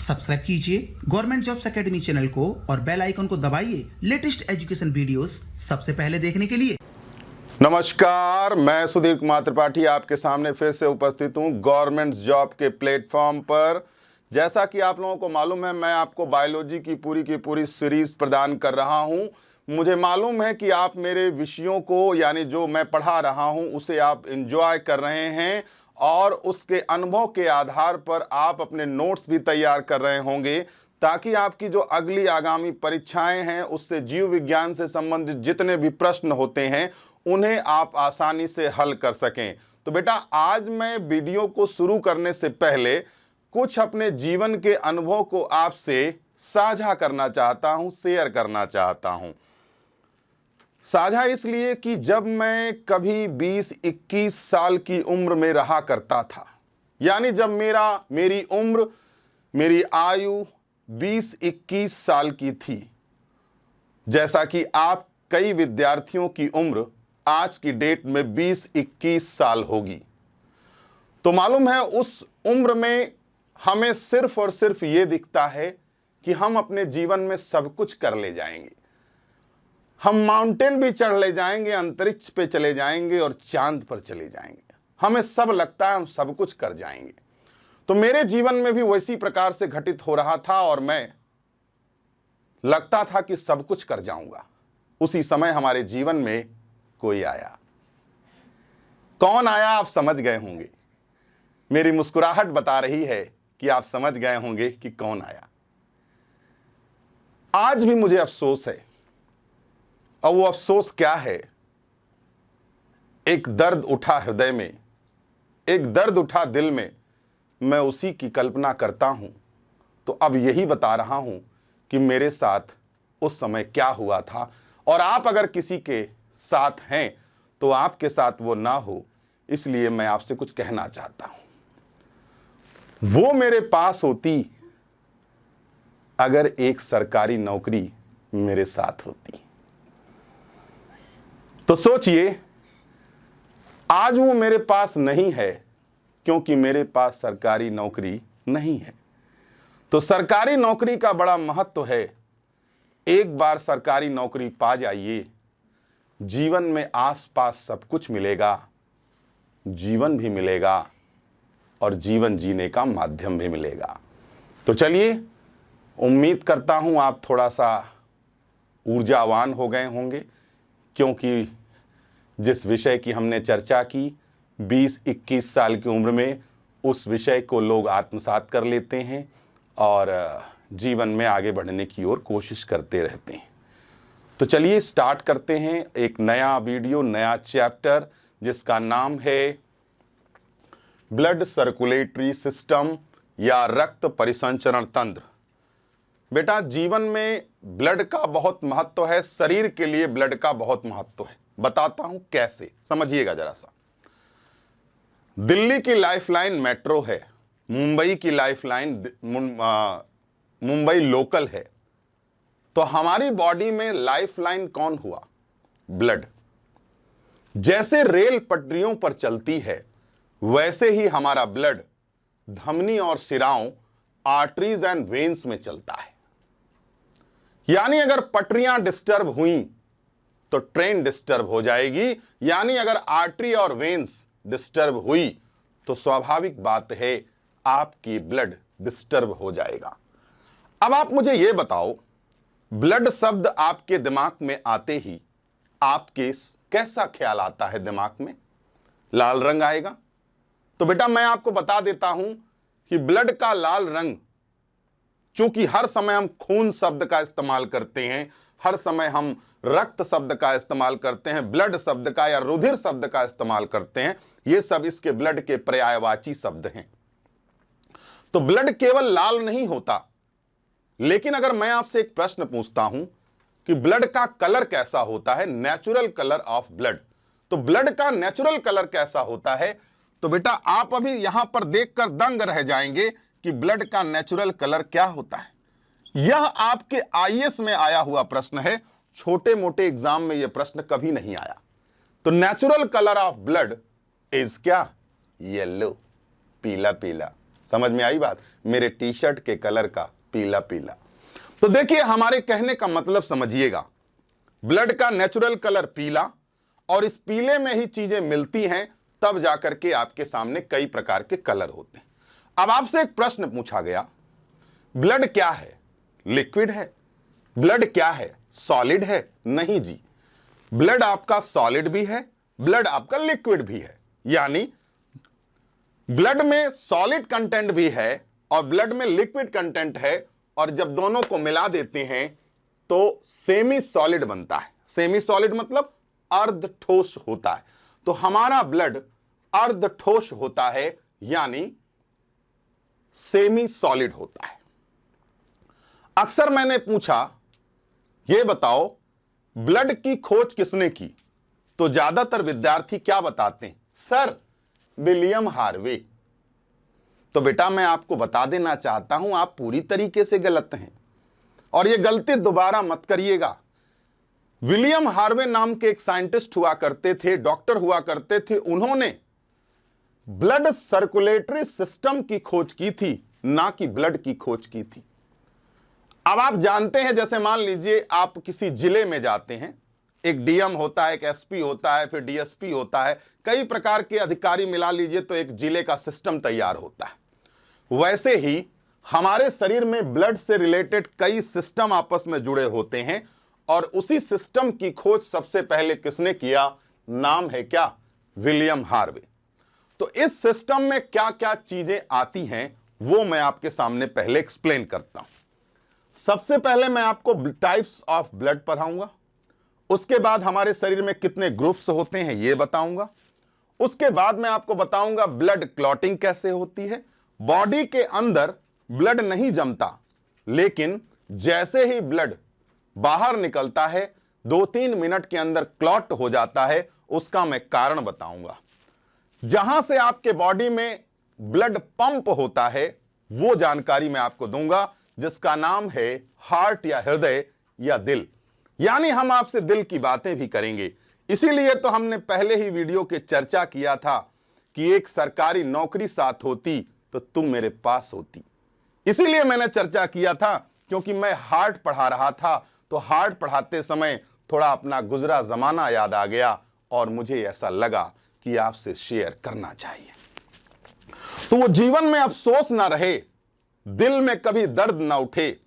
Subscribe कीजिए government jobs academy channel को और बेल आइकन को दबाइए लेटेस्ट एजुकेशन वीडियोस सबसे पहले देखने के लिए। नमस्कार, मैं सुधीर कुमार त्रिपाठी आपके सामने फिर से उपस्थित हूं गवर्नमेंट जॉब के प्लेटफॉर्म पर। जैसा कि आप लोगों को मालूम है, मैं आपको बायोलॉजी की पूरी सीरीज प्रदान कर रहा हूं। मुझे मालूम है कि आप मेरे विषयों को, यानी जो मैं पढ़ा रहा हूं, उसे आप एंजॉय कर रहे हैं और उसके अनुभव के आधार पर आप अपने नोट्स भी तैयार कर रहे होंगे, ताकि आपकी जो अगली आगामी परीक्षाएं हैं उससे जीव विज्ञान से संबंधित जितने भी प्रश्न होते हैं उन्हें आप आसानी से हल कर सकें। तो बेटा, आज मैं वीडियो को शुरू करने से पहले कुछ अपने जीवन के अनुभव को आपसे साझा करना चाहता हूं, शेयर करना चाहता हूं। साझा इसलिए कि जब मैं कभी 20-21 साल की उम्र में रहा करता था, यानी जब मेरी आयु 20-21 साल की थी, जैसा कि आप कई विद्यार्थियों की उम्र आज की डेट में 20-21 साल होगी, तो मालूम है उस उम्र में हमें सिर्फ और सिर्फ ये दिखता है कि हम अपने जीवन में सब कुछ कर ले जाएंगे। हम माउंटेन भी चढ़ ले जाएंगे, अंतरिक्ष पे चले जाएंगे और चांद पर चले जाएंगे। हमें सब लगता है हम सब कुछ कर जाएंगे। तो मेरे जीवन में भी वैसी प्रकार से घटित हो रहा था और मैं लगता था कि सब कुछ कर जाऊंगा। उसी समय हमारे जीवन में कोई आया। कौन आया आप समझ गए होंगे। मेरी मुस्कुराहट बता रही है कि आप समझ गए होंगे कि कौन आया। आज भी मुझे अफसोस है, और वो अफसोस क्या है? एक दर्द उठा हृदय में, एक दर्द उठा दिल में, मैं उसी की कल्पना करता हूं। तो अब यही बता रहा हूं कि मेरे साथ उस समय क्या हुआ था, और आप अगर किसी के साथ हैं तो आपके साथ वो ना हो, इसलिए मैं आपसे कुछ कहना चाहता हूं। वो मेरे पास होती अगर एक सरकारी नौकरी मेरे साथ होती। तो सोचिए, आज वो मेरे पास नहीं है क्योंकि मेरे पास सरकारी नौकरी नहीं है। तो सरकारी नौकरी का बड़ा महत्व है। एक बार सरकारी नौकरी पा जाइए, जीवन में आसपास सब कुछ मिलेगा, जीवन भी मिलेगा और जीवन जीने का माध्यम भी मिलेगा। तो चलिए, उम्मीद करता हूं आप थोड़ा सा ऊर्जावान हो गए होंगे, क्योंकि जिस विषय की हमने चर्चा की 20-21 साल की उम्र में, उस विषय को लोग आत्मसात कर लेते हैं और जीवन में आगे बढ़ने की ओर कोशिश करते रहते हैं। तो चलिए स्टार्ट करते हैं एक नया वीडियो, नया चैप्टर, जिसका नाम है ब्लड सर्कुलेटरी सिस्टम या रक्त परिसंचरण तंत्र। बेटा, जीवन में ब्लड का बहुत महत्व है, शरीर के लिए ब्लड का बहुत महत्व है। बताता हूं कैसे, समझिएगा जरा सा। दिल्ली की लाइफलाइन मेट्रो है, मुंबई की लाइफलाइन मुंबई लोकल है। तो हमारी बॉडी में लाइफलाइन कौन हुआ? ब्लड। जैसे रेल पटरियों पर चलती है, वैसे ही हमारा ब्लड धमनी और शिराओं, आर्टरीज एंड वेन्स में चलता है। यानी अगर पटरियां डिस्टर्ब हुई तो ट्रेन डिस्टर्ब हो जाएगी, यानी अगर आर्टरी और वेन्स डिस्टर्ब हुई तो स्वाभाविक बात है आपकी ब्लड डिस्टर्ब हो जाएगा। अब आप मुझे यह बताओ, ब्लड शब्द आपके दिमाग में आते ही आपके कैसा ख्याल आता है? दिमाग में लाल रंग आएगा। तो बेटा, मैं आपको बता देता हूं कि ब्लड का लाल रंग, चूंकि हर समय हम खून शब्द का इस्तेमाल करते हैं, हर समय हम रक्त शब्द का इस्तेमाल करते हैं, ब्लड शब्द का या रुधिर शब्द का इस्तेमाल करते हैं, ये सब इसके ब्लड के पर्यायवाची शब्द हैं। तो ब्लड केवल लाल नहीं होता। लेकिन अगर मैं आपसे एक प्रश्न पूछता हूं कि ब्लड का कलर कैसा होता है, नेचुरल कलर ऑफ ब्लड, तो ब्लड का नेचुरल कलर कैसा होता है? तो बेटा, आप अभी यहां पर देखकर दंग रह जाएंगे कि ब्लड का नेचुरल कलर क्या होता है। यह आपके आईएएस में आया हुआ प्रश्न है, छोटे मोटे एग्जाम में यह प्रश्न कभी नहीं आया। तो natural colour of blood is क्या? येलो, पीला पीला, समझ में आई बात? मेरे टी शर्ट के कलर का पीला पीला। तो देखिए, हमारे कहने का मतलब समझिएगा, ब्लड का नेचुरल कलर पीला, और इस पीले में ही चीजें मिलती हैं, तब जाकर के आपके सामने कई प्रकार के कलर होते हैं। अब आपसे एक प्रश्न पूछा गया, ब्लड क्या है? लिक्विड है। ब्लड क्या है? सॉलिड है? नहीं जी, ब्लड आपका सॉलिड भी है, ब्लड आपका लिक्विड भी है। यानी ब्लड में सॉलिड कंटेंट भी है और ब्लड में लिक्विड कंटेंट है, और जब दोनों को मिला देते हैं तो सेमी सॉलिड बनता है। सेमी सॉलिड मतलब अर्ध ठोस होता है। तो हमारा ब्लड अर्ध ठोस होता है, यानी सेमी सॉलिड होता है। अक्सर मैंने पूछा, यह बताओ ब्लड की खोज किसने की? तो ज्यादातर विद्यार्थी क्या बताते हैं? Sir, William Harvey. तो बेटा, मैं आपको बता देना चाहता हूं, आप पूरी तरीके से गलत हैं, और यह गलती दोबारा मत करिएगा। विलियम हार्वे नाम के एक साइंटिस्ट हुआ करते थे, डॉक्टर हुआ करते थे। उन्होंने ब्लड सर्कुलेटरी सिस्टम की खोज की थी, ना कि ब्लड की खोज की थी। अब आप जानते हैं, जैसे मान लीजिए आप किसी जिले में जाते हैं, एक डीएम होता है, एक एसपी होता है, फिर डीएसपी होता है, कई प्रकार के अधिकारी मिला लीजिए तो एक जिले का सिस्टम तैयार होता है। वैसे ही हमारे शरीर में ब्लड से रिलेटेड कई सिस्टम आपस में जुड़े होते हैं, और उसी सिस्टम की खोज सबसे पहले किसने किया? नाम है क्या? William Harvey. तो इस सिस्टम में क्या क्या चीजें आती हैं वो मैं आपके सामने पहले एक्सप्लेन करता हूं। सबसे पहले मैं आपको टाइप्स ऑफ ब्लड पढ़ाऊंगा, उसके बाद हमारे शरीर में कितने ग्रुप्स होते हैं ये बताऊंगा, उसके बाद मैं आपको बताऊंगा ब्लड क्लॉटिंग कैसे होती है। बॉडी के अंदर ब्लड नहीं जमता, लेकिन जैसे ही ब्लड बाहर निकलता है 2-3 मिनट के अंदर क्लॉट हो जाता है, उसका मैं कारण बताऊंगा। जहां से आपके बॉडी में ब्लड पंप होता है वो जानकारी मैं आपको दूंगा, जिसका नाम है हार्ट या हृदय या दिल। यानी हम आपसे दिल की बातें भी करेंगे। इसीलिए तो हमने पहले ही वीडियो के चर्चा किया था कि एक सरकारी नौकरी साथ होती तो तुम मेरे पास होती। इसीलिए मैंने चर्चा किया था, क्योंकि मैं हार्ट पढ़ा रहा था, तो हार्ट पढ़ाते समय थोड़ा अपना गुजरा जमाना याद आ गया, और मुझे ऐसा लगा कि आपसे शेयर करना चाहिए। तो वो जीवन में अफसोस ना रहे, दिल में कभी दर्द ना उठे,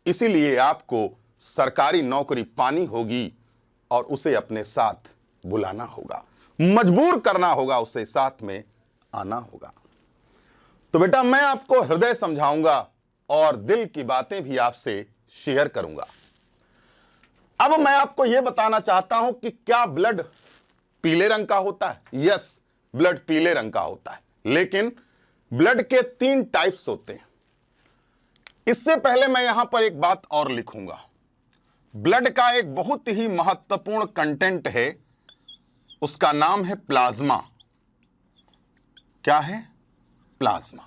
इसीलिए आपको सरकारी नौकरी पानी होगी और उसे अपने साथ बुलाना होगा, मजबूर करना होगा, उसे साथ में आना होगा। तो बेटा, मैं आपको हृदय समझाऊंगा और दिल की बातें भी आपसे शेयर करूंगा। अब मैं आपको यह बताना चाहता हूं कि क्या ब्लड पीले रंग का होता है? यस, ब्लड पीले रंग का होता है, लेकिन ब्लड के 3 टाइप्स होते हैं। इससे पहले मैं यहां पर एक बात और लिखूंगा। ब्लड का एक बहुत ही महत्वपूर्ण कंटेंट है, उसका नाम है प्लाज्मा। क्या है? प्लाज्मा।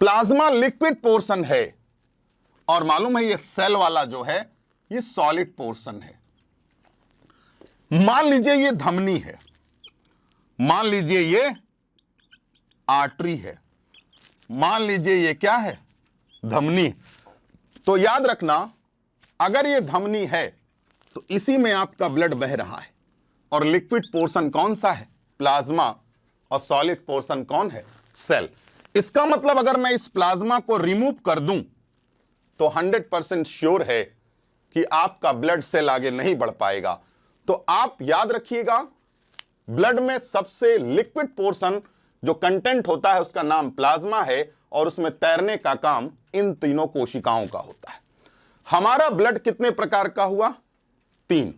प्लाज्मा लिक्विड पोर्शन है, और मालूम है ये सेल वाला जो है ये सॉलिड पोर्शन है। मान लीजिए ये धमनी है, मान लीजिए ये आर्टरी है, मान लीजिए ये क्या है? धमनी। तो याद रखना, अगर ये धमनी है तो इसी में आपका ब्लड बह रहा है, और लिक्विड पोर्शन कौन सा है? प्लाज्मा। और सॉलिड पोर्शन कौन है? सेल। इसका मतलब अगर मैं इस प्लाज्मा को रिमूव कर दूं तो 100% श्योर है कि आपका ब्लड सेल आगे नहीं बढ़ पाएगा। तो आप याद रखिएगा, ब्लड में सबसे लिक्विड पोर्शन जो कंटेंट होता है उसका नाम प्लाज्मा है, और उसमें तैरने का काम इन तीनों कोशिकाओं का होता है। हमारा ब्लड कितने प्रकार का हुआ? 3।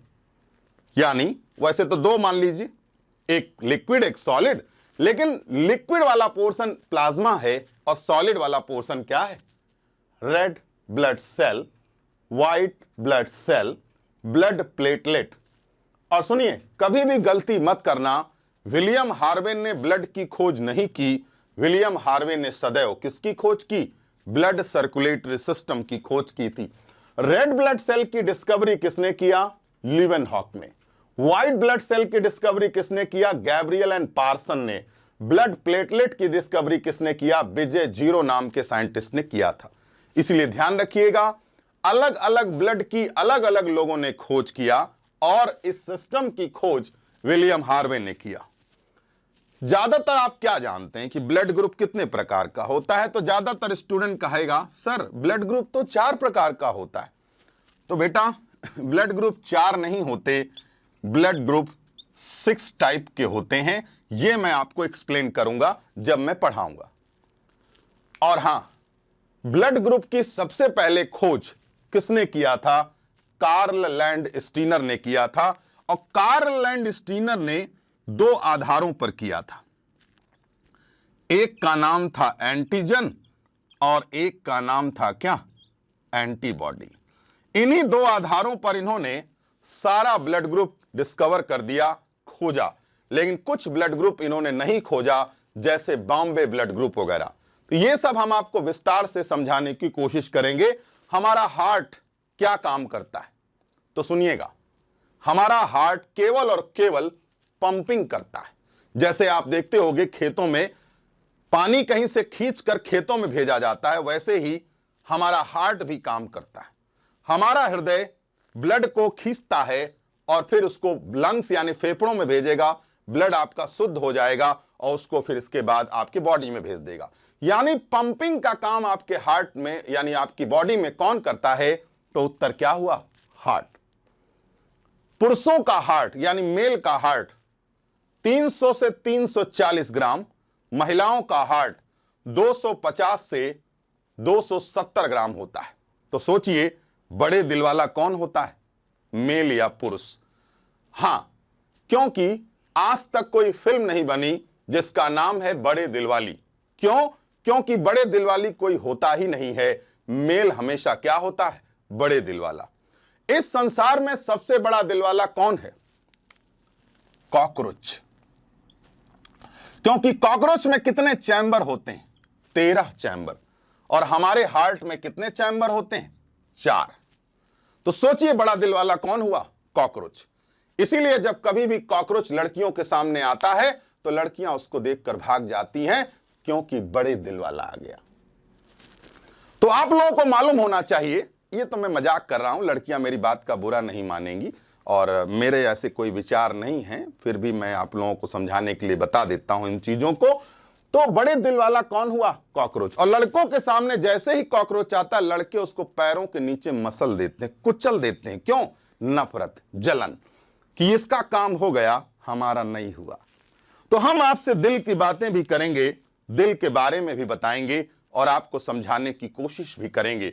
यानी वैसे तो 2 मान लीजिए, एक लिक्विड एक सॉलिड, लेकिन लिक्विड वाला पोर्शन प्लाज्मा है और सॉलिड वाला पोर्शन क्या है? Red blood cell, white blood cell, blood platelet. और सुनिए, कभी भी गलती मत करना, विलियम हार्वे ने ब्लड की खोज नहीं की। विलियम हार्वे ने सदैव किसकी खोज की? ब्लड सर्कुलेटरी सिस्टम की खोज की थी। रेड ब्लड सेल की डिस्कवरी किसने किया? लीवेनहॉक ने। व्हाइट ब्लड सेल की डिस्कवरी किसने किया? गैब्रियल एंड पार्सन ने। ब्लड प्लेटलेट की डिस्कवरी किसने किया? विजय जीरो नाम के साइंटिस्ट ने किया था। इसलिए ध्यान रखिएगा, अलग अलग ब्लड की अलग अलग लोगों ने खोज किया और इस सिस्टम की खोज विलियम हार्वे ने किया। ज्यादातर आप क्या जानते हैं कि ब्लड ग्रुप कितने प्रकार का होता है? तो ज्यादातर स्टूडेंट कहेगा सर ब्लड ग्रुप तो 4 प्रकार का होता है। तो बेटा ब्लड ग्रुप 4 नहीं होते, ब्लड ग्रुप 6 टाइप के होते हैं। यह मैं आपको एक्सप्लेन करूंगा जब मैं पढ़ाऊंगा। और हां, ब्लड ग्रुप की सबसे पहले खोज किसने किया था? कार्ल लैंड स्टीनर ने किया था। और कार्ल लैंड स्टीनर ने 2 आधारों पर किया था। एक का नाम था एंटीजन और एक का नाम था क्या? एंटीबॉडी। इन्हीं 2 आधारों पर इन्होंने सारा ब्लड ग्रुप डिस्कवर कर दिया, खोजा। लेकिन कुछ ब्लड ग्रुप इन्होंने नहीं खोजा, जैसे बॉम्बे ब्लड ग्रुप वगैरह। तो ये सब हम आपको विस्तार से समझाने की कोशिश करेंगे। हमारा हार्ट क्या काम करता है तो सुनिएगा। हमारा हार्ट केवल और केवल पंपिंग करता है। जैसे आप देखते होंगे खेतों में पानी कहीं से खींचकर खेतों में भेजा जाता है, वैसे ही हमारा हार्ट भी काम करता है। हमारा हृदय ब्लड को खींचता है और फिर उसको लंग्स यानी फेफड़ों में भेजेगा। ब्लड आपका शुद्ध हो जाएगा और उसको फिर इसके बाद आपकी बॉडी में भेज देगा। यानी पंपिंग का काम आपके हार्ट में यानी आपकी बॉडी में कौन करता है? तो उत्तर क्या हुआ? हार्ट। पुरुषों का हार्ट यानी मेल का हार्ट 300 से 340 ग्राम, महिलाओं का हार्ट 250 से 270 ग्राम होता है। तो सोचिए बड़े दिल वाला कौन होता है, मेल या पुरुष? हां, क्योंकि आज तक कोई फिल्म नहीं बनी जिसका नाम है बड़े दिल वाली। क्यों? क्योंकि बड़े दिल वाली कोई होता ही नहीं है। मेल हमेशा क्या होता है? बड़े दिल वाला। इस संसार में सबसे बड़ा दिल वाला कौन है? कॉकरोच। क्योंकि कॉकरोच में कितने चैम्बर होते हैं? 13 चैम्बर। और हमारे हार्ट में कितने चैम्बर होते हैं? 4। तो सोचिए बड़ा दिल वाला कौन हुआ? कॉकरोच। इसीलिए जब कभी भी कॉकरोच लड़कियों के सामने आता है तो लड़कियां उसको देखकर भाग जाती हैं, क्योंकि बड़े दिल वाला आ गया। तो आप लोगों को मालूम होना चाहिए, ये तो मैं मजाक कर रहा हूं, लड़कियां मेरी बात का बुरा नहीं मानेंगी और मेरे ऐसे कोई विचार नहीं हैं, फिर भी मैं आप लोगों को समझाने के लिए बता देता हूं इन चीजों को। तो बड़े दिल वाला कौन हुआ? कॉकरोच। और लड़कों के सामने जैसे ही कॉकरोच आता, लड़के उसको पैरों के नीचे मसल देते हैं, कुचल देते हैं। क्यों? नफरत, जलन, कि इसका काम हो गया, हमारा नहीं हुआ। तो हम आपसे दिल की बातें भी करेंगे, दिल के बारे में भी बताएंगे और आपको समझाने की कोशिश भी करेंगे।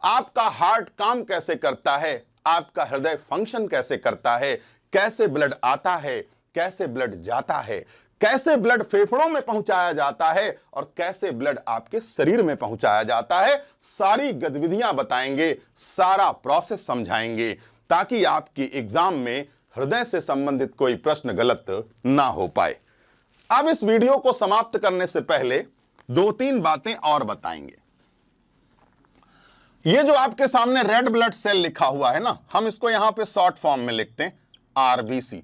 आपका हार्ट काम कैसे करता है, आपका हृदय फंक्शन कैसे करता है, कैसे ब्लड आता है, कैसे ब्लड जाता है, कैसे ब्लड फेफड़ों में पहुंचाया जाता है और कैसे ब्लड आपके शरीर में पहुंचाया जाता है। सारी गतिविधियां बताएंगे, सारा प्रोसेस समझाएंगे, ताकि आपकी एग्जाम में हृदय से संबंधित कोई प्रश्न गलत ना हो पाए। अब इस वीडियो को समाप्त करने से पहले 2-3 बातें और बताएंगे। ये जो आपके सामने रेड ब्लड सेल लिखा हुआ है ना, हम इसको यहां पे शॉर्ट फॉर्म में लिखते हैं आरबीसी।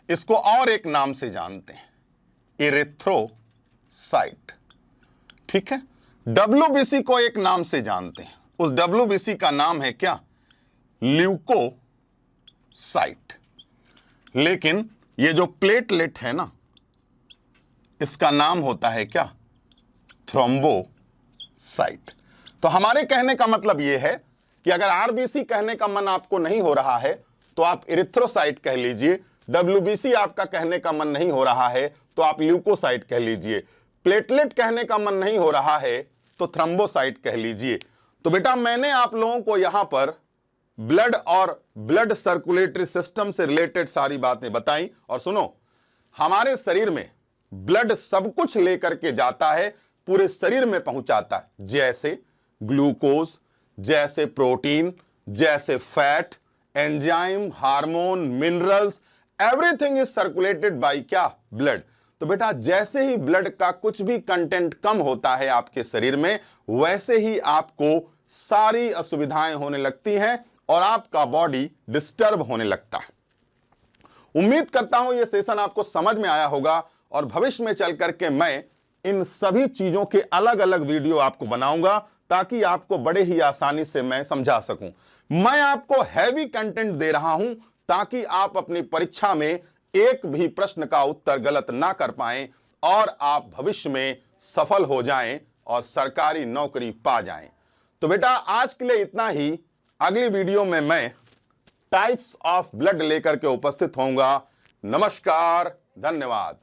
इसको और एक नाम से जानते हैं, इरिथ्रोसाइट। ठीक है। डब्ल्यूबीसी को एक नाम से जानते हैं, उस डब्ल्यूबीसी का नाम है क्या? ल्यूकोसाइट। लेकिन ये जो प्लेटलेट है ना, इसका नाम होता है क्या? थ्रोम्बोसाइट। तो हमारे कहने का मतलब यह है कि अगर आरबीसी कहने का मन आपको नहीं हो रहा है तो आप इरिथ्रोसाइट कह लीजिए। डब्ल्यूबीसी आपका कहने का मन नहीं हो रहा है तो आप ल्यूकोसाइट कह लीजिए। प्लेटलेट कहने का मन नहीं हो रहा है तो थ्रोम्बोसाइट कह लीजिए। तो बेटा मैंने आप लोगों को यहां पर ब्लड और ब्लड सर्कुलेटरी सिस्टम से रिलेटेड सारी बातें बताई। और सुनो, हमारे शरीर में ब्लड सब कुछ लेकर के जाता है, पूरे शरीर में पहुंचाता है, जैसे ग्लूकोज, जैसे प्रोटीन, जैसे fat, enzyme, hormone, minerals, everything is circulated by क्या? ब्लड। तो बेटा जैसे ही ब्लड का कुछ भी कंटेंट कम होता है आपके शरीर में, वैसे ही आपको सारी असुविधाएं होने लगती हैं और आपका बॉडी डिस्टर्ब होने लगता है। उम्मीद करता हूं यह सेशन आपको समझ में आया होगा और भविष्य में चल करके मैं इन सभी चीजों के अलग अलग वीडियो आपको बनाऊंगा ताकि आपको बड़े ही आसानी से मैं समझा सकूं। मैं आपको हैवी कंटेंट दे रहा हूं ताकि आप अपनी परीक्षा में एक भी प्रश्न का उत्तर गलत ना कर पाएं और आप भविष्य में सफल हो जाएं और सरकारी नौकरी पा जाएं। तो बेटा आज के लिए इतना ही। अगली वीडियो में मैं टाइप्स ऑफ ब्लड लेकर के उपस्थित होऊंगा। नमस्कार, धन्यवाद।